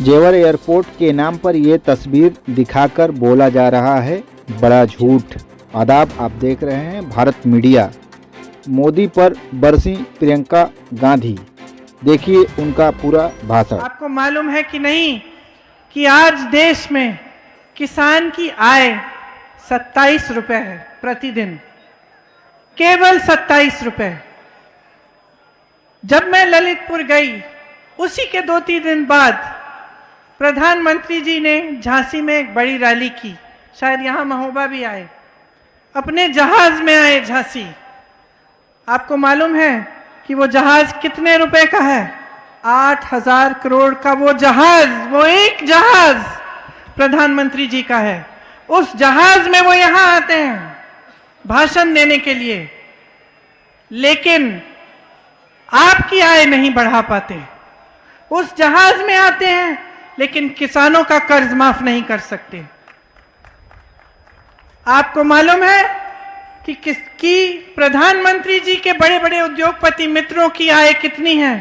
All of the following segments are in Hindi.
जेवर एयरपोर्ट के नाम पर ये तस्वीर दिखाकर बोला जा रहा है बड़ा झूठ। आदाब, आप देख रहे हैं भारत मीडिया। मोदी पर बरसी प्रियंका गांधी, देखिए उनका पूरा भाषण। आपको मालूम है कि नहीं कि आज देश में किसान की आय 27 रुपए है प्रतिदिन, केवल 27 रुपए। जब मैं ललितपुर गई उसी के 2-3 दिन बाद प्रधानमंत्री जी ने झांसी में एक बड़ी रैली की, शायद यहाँ महोबा भी आए, अपने जहाज में आए झांसी। आपको मालूम है कि वो जहाज कितने रुपए का है? 8,000 करोड़ का वो जहाज, वो एक जहाज प्रधानमंत्री जी का है। उस जहाज में वो यहाँ आते हैं भाषण देने के लिए, लेकिन आपकी आय नहीं बढ़ा पाते। उस जहाज में आते हैं लेकिन किसानों का कर्ज माफ नहीं कर सकते। आपको मालूम है कि प्रधानमंत्री जी के बड़े बड़े उद्योगपति मित्रों की आय कितनी है?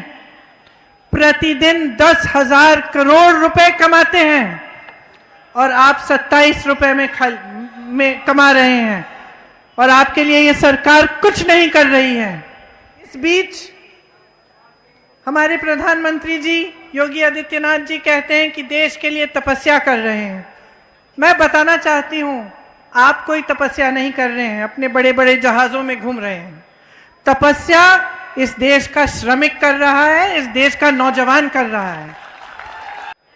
प्रतिदिन 10,000 करोड़ रुपए कमाते हैं और आप 27 रुपए में कमा रहे हैं, और आपके लिए ये सरकार कुछ नहीं कर रही है। इस बीच हमारे प्रधानमंत्री जी योगी आदित्यनाथ जी कहते हैं कि देश के लिए तपस्या कर रहे हैं। मैं बताना चाहती हूं, आप कोई तपस्या नहीं कर रहे हैं, अपने बड़े बड़े जहाजों में घूम रहे हैं। तपस्या इस देश का श्रमिक कर रहा है, इस देश का नौजवान कर रहा है।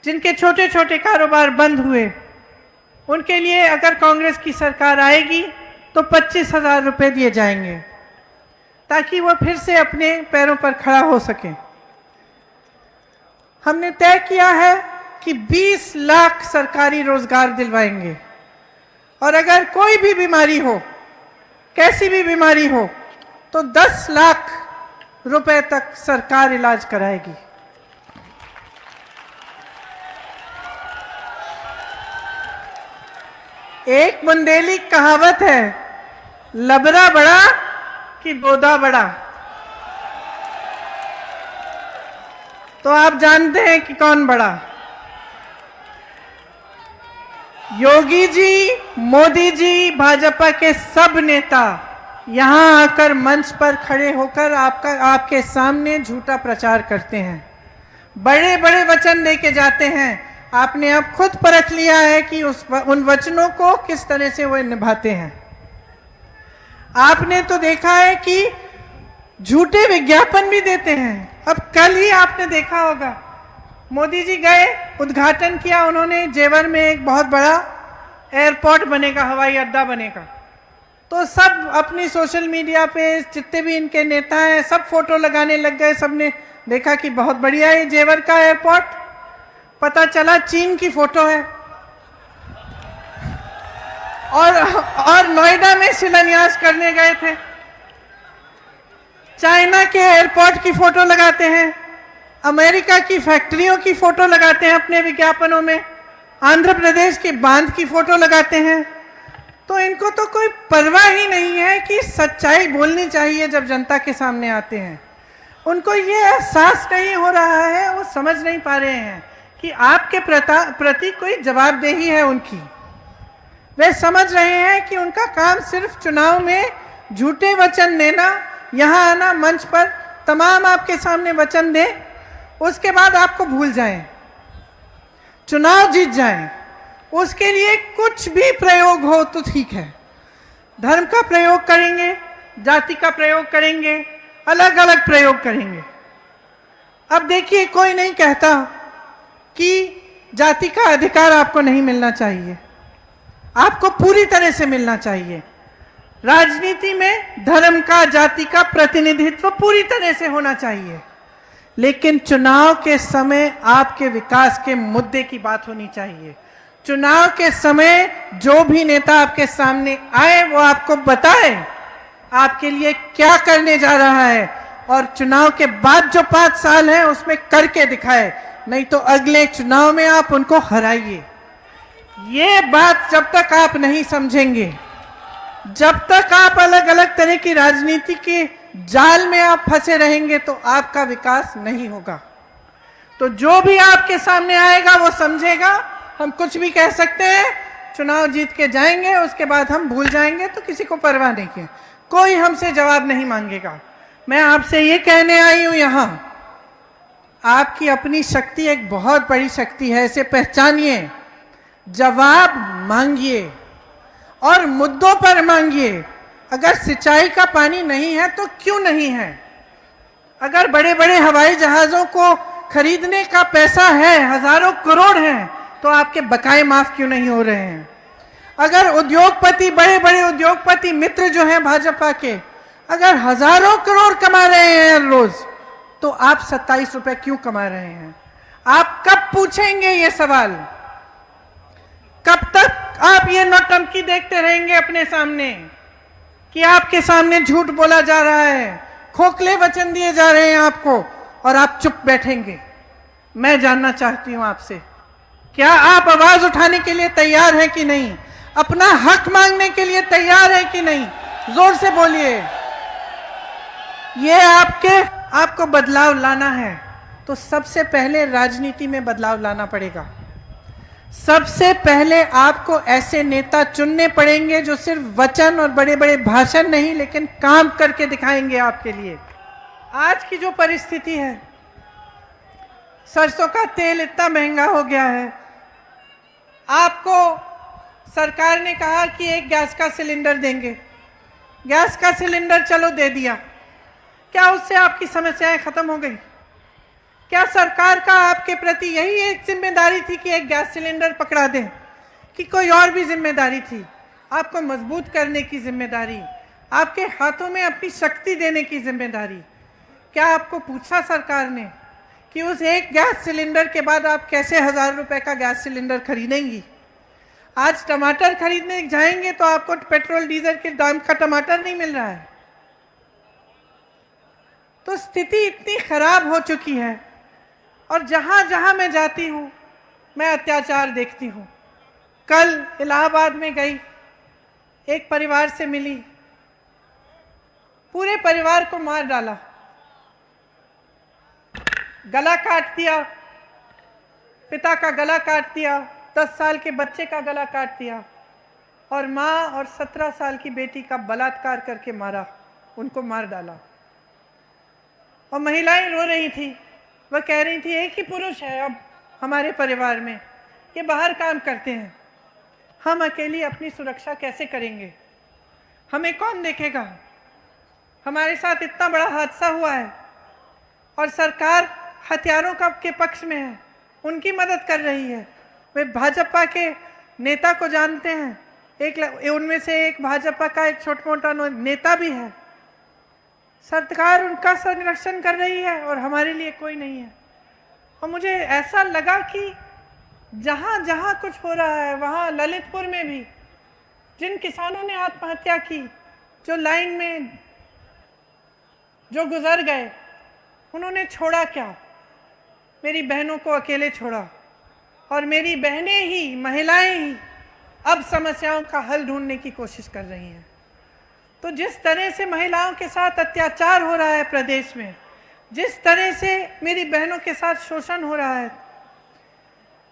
जिनके छोटे छोटे कारोबार बंद हुए, उनके लिए अगर कांग्रेस की सरकार आएगी तो 25,000 रुपए दिए जाएंगे ताकि वो फिर से अपने पैरों पर खड़ा हो सके। हमने तय किया है कि 20 लाख सरकारी रोजगार दिलवाएंगे, और अगर कोई भी बीमारी हो, कैसी भी बीमारी हो, तो 10 लाख रुपए तक सरकार इलाज कराएगी। एक बुंदेली कहावत है, लबरा बड़ा कि बोदा बड़ा। तो आप जानते हैं कि कौन बड़ा? योगी जी, मोदी जी, भाजपा के सब नेता यहां आकर मंच पर खड़े होकर आपके सामने झूठा प्रचार करते हैं, बड़े बड़े वचन देके जाते हैं। आपने अब खुद परख लिया है कि उन वचनों को किस तरह से वो निभाते हैं। आपने तो देखा है कि झूठे विज्ञापन भी देते हैं। अब कल ही आपने देखा होगा, मोदी जी गए, उद्घाटन किया उन्होंने, जेवर में एक बहुत बड़ा एयरपोर्ट बनेगा, हवाई अड्डा बनेगा। तो सब अपनी सोशल मीडिया पे जितने भी इनके नेता हैं सब फोटो लगाने लग गए। सबने देखा कि बहुत बढ़िया है जेवर का एयरपोर्ट। पता चला चीन की फोटो है, और नोएडा में शिलान्यास करने गए थे। चाइना के एयरपोर्ट की फोटो लगाते हैं, अमेरिका की फैक्ट्रियों की फोटो लगाते हैं अपने विज्ञापनों में, आंध्र प्रदेश के बांध की फोटो लगाते हैं। तो इनको तो कोई परवाह ही नहीं है कि सच्चाई बोलनी चाहिए जब जनता के सामने आते हैं। उनको ये एहसास नहीं हो रहा है, वो समझ नहीं पा रहे हैं कि आपके प्रति कोई जवाबदेही है उनकी। वे समझ रहे हैं कि उनका काम सिर्फ चुनाव में झूठे वचन देना, यहाँ आना, मंच पर तमाम आपके सामने वचन दें, उसके बाद आपको भूल जाएं, चुनाव जीत जाएं। उसके लिए कुछ भी प्रयोग हो तो ठीक है, धर्म का प्रयोग करेंगे, जाति का प्रयोग करेंगे, अलग अलग प्रयोग करेंगे। अब देखिए, कोई नहीं कहता कि जाति का अधिकार आपको नहीं मिलना चाहिए, आपको पूरी तरह से मिलना चाहिए। राजनीति में धर्म का, जाति का प्रतिनिधित्व पूरी तरह से होना चाहिए, लेकिन चुनाव के समय आपके विकास के मुद्दे की बात होनी चाहिए। चुनाव के समय जो भी नेता आपके सामने आए वो आपको बताए आपके लिए क्या करने जा रहा है, और चुनाव के बाद जो 5 साल है उसमें करके दिखाए, नहीं तो अगले चुनाव में आप उनको हराइए। ये बात जब तक आप नहीं समझेंगे, जब तक आप अलग अलग तरह की राजनीति के जाल में आप फंसे रहेंगे, तो आपका विकास नहीं होगा। तो जो भी आपके सामने आएगा वो समझेगा हम कुछ भी कह सकते हैं, चुनाव जीत के जाएंगे, उसके बाद हम भूल जाएंगे, तो किसी को परवाह नहीं है, कोई हमसे जवाब नहीं मांगेगा। मैं आपसे ये कहने आई हूं, यहां आपकी अपनी शक्ति एक बहुत बड़ी शक्ति है, इसे पहचानिए, जवाब मांगिए और मुद्दों पर मांगिए। अगर सिंचाई का पानी नहीं है तो क्यों नहीं है? अगर बड़े बड़े हवाई जहाजों को खरीदने का पैसा है, हजारों करोड़ हैं, तो आपके बकाए माफ क्यों नहीं हो रहे हैं? अगर उद्योगपति, बड़े बड़े उद्योगपति मित्र जो हैं भाजपा के, अगर हजारों करोड़ कमा रहे हैं हर रोज, तो आप 27 रुपए क्यों कमा रहे हैं? आप कब पूछेंगे ये सवाल? कब तक आप ये नौटंकी देखते रहेंगे अपने सामने कि आपके सामने झूठ बोला जा रहा है, खोखले वचन दिए जा रहे हैं आपको, और आप चुप बैठेंगे? मैं जानना चाहती हूं आपसे, क्या आप आवाज उठाने के लिए तैयार हैं कि नहीं? अपना हक मांगने के लिए तैयार हैं कि नहीं? जोर से बोलिए। ये आपको बदलाव लाना है तो सबसे पहले राजनीति में बदलाव लाना पड़ेगा। सबसे पहले आपको ऐसे नेता चुनने पड़ेंगे जो सिर्फ वचन और बड़े बड़े भाषण नहीं, लेकिन काम करके दिखाएंगे आपके लिए। आज की जो परिस्थिति है, सरसों का तेल इतना महंगा हो गया है, आपको सरकार ने कहा कि एक गैस का सिलेंडर देंगे, गैस का सिलेंडर चलो दे दिया, क्या उससे आपकी समस्याएं खत्म हो गई? क्या सरकार का आपके प्रति यही एक जिम्मेदारी थी कि एक गैस सिलेंडर पकड़ा दें, कि कोई और भी जिम्मेदारी थी? आपको मजबूत करने की जिम्मेदारी, आपके हाथों में अपनी शक्ति देने की जिम्मेदारी। क्या आपको पूछा सरकार ने कि उस एक गैस सिलेंडर के बाद आप कैसे 1000 रुपए का गैस सिलेंडर खरीदेंगी? आज टमाटर खरीदने जाएंगे तो आपको पेट्रोल डीजल के दाम का टमाटर नहीं मिल रहा है। तो स्थिति इतनी खराब हो चुकी है, और जहां जहां मैं जाती हूं मैं अत्याचार देखती हूं। कल इलाहाबाद में गई, एक परिवार से मिली, पूरे परिवार को मार डाला, गला काट दिया, पिता का गला काट दिया, 10 साल के बच्चे का गला काट दिया, और माँ और 17 साल की बेटी का बलात्कार करके मारा, उनको मार डाला। और महिलाएं रो रही थी, वह कह रही थी एक ही पुरुष है अब हमारे परिवार में, ये बाहर काम करते हैं, हम अकेली अपनी सुरक्षा कैसे करेंगे? हमें कौन देखेगा? हमारे साथ इतना बड़ा हादसा हुआ है और सरकार हथियारों के पक्ष में है, उनकी मदद कर रही है। वे भाजपा के नेता को जानते हैं, उनमें से एक भाजपा का एक छोटा मोटा नेता भी है। सरकार उनका संरक्षण कर रही है और हमारे लिए कोई नहीं है। और मुझे ऐसा लगा कि जहां जहां कुछ हो रहा है, वहां ललितपुर में भी जिन किसानों ने आत्महत्या की, जो लाइन में जो गुजर गए, उन्होंने छोड़ा क्या? मेरी बहनों को अकेले छोड़ा, और मेरी बहनें ही, महिलाएं ही अब समस्याओं का हल ढूंढने की कोशिश कर रही हैं। तो जिस तरह से महिलाओं के साथ अत्याचार हो रहा है प्रदेश में, जिस तरह से मेरी बहनों के साथ शोषण हो रहा है,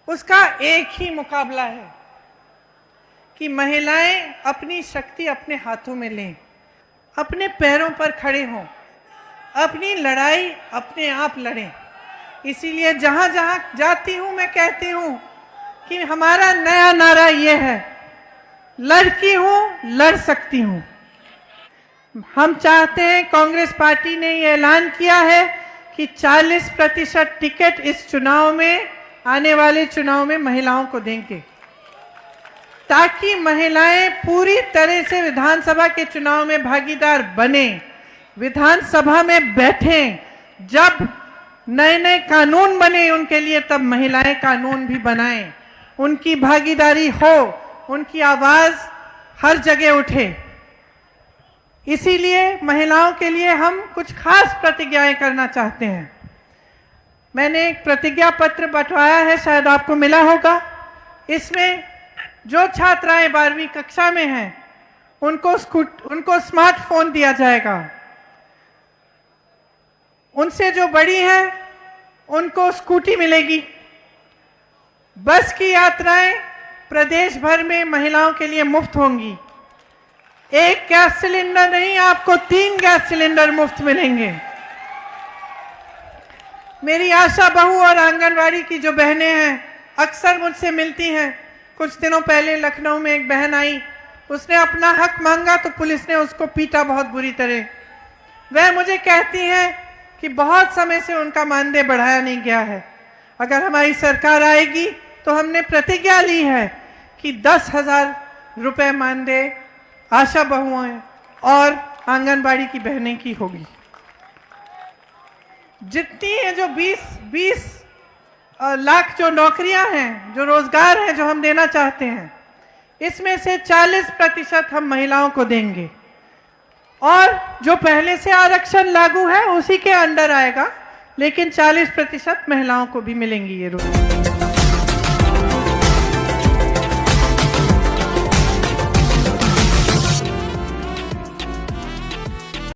उसका एक ही मुकाबला है कि महिलाएं अपनी शक्ति अपने हाथों में लें, अपने पैरों पर खड़े हों, अपनी लड़ाई अपने आप लड़ें। इसीलिए जहां जहां जाती हूं मैं कहती हूं कि हमारा नया नारा यह है, लड़की हूं, लड़ सकती हूं। हम चाहते हैं, कांग्रेस पार्टी ने ये ऐलान किया है कि 40% टिकट इस चुनाव में, आने वाले चुनाव में महिलाओं को देंगे, ताकि महिलाएं पूरी तरह से विधानसभा के चुनाव में भागीदार बने, विधानसभा में बैठें। जब नए नए कानून बने उनके लिए, तब महिलाएं कानून भी बनाएं, उनकी भागीदारी हो, उनकी आवाज हर जगह उठे। इसीलिए महिलाओं के लिए हम कुछ खास प्रतिज्ञाएं करना चाहते हैं। मैंने एक प्रतिज्ञा पत्र बंटवाया है, शायद आपको मिला होगा। इसमें जो छात्राएं 12वीं कक्षा में हैं उनको स्मार्टफोन दिया जाएगा। उनसे जो बड़ी हैं उनको स्कूटी मिलेगी। बस की यात्राएं प्रदेश भर में महिलाओं के लिए मुफ्त होंगी। एक गैस सिलेंडर नहीं, आपको 3 गैस सिलेंडर मुफ्त मिलेंगे। मेरी आशा बहू और आंगनवाड़ी की जो बहनें हैं अक्सर मुझसे मिलती हैं। कुछ दिनों पहले लखनऊ में एक बहन आई, उसने अपना हक मांगा तो पुलिस ने उसको पीटा बहुत बुरी तरह। वह मुझे कहती हैं कि बहुत समय से उनका मानदेय बढ़ाया नहीं गया है। अगर हमारी सरकार आएगी तो हमने प्रतिज्ञा ली है कि 10,000 रुपये मानदेय आशा बहुओं और आंगनबाड़ी की बहनें की होगी। जितनी है जो 20 लाख जो नौकरियां हैं, जो रोजगार हैं, जो हम देना चाहते हैं, इसमें से 40% हम महिलाओं को देंगे और जो पहले से आरक्षण लागू है उसी के अंडर आएगा, लेकिन 40% महिलाओं को भी मिलेंगी ये रोजगार।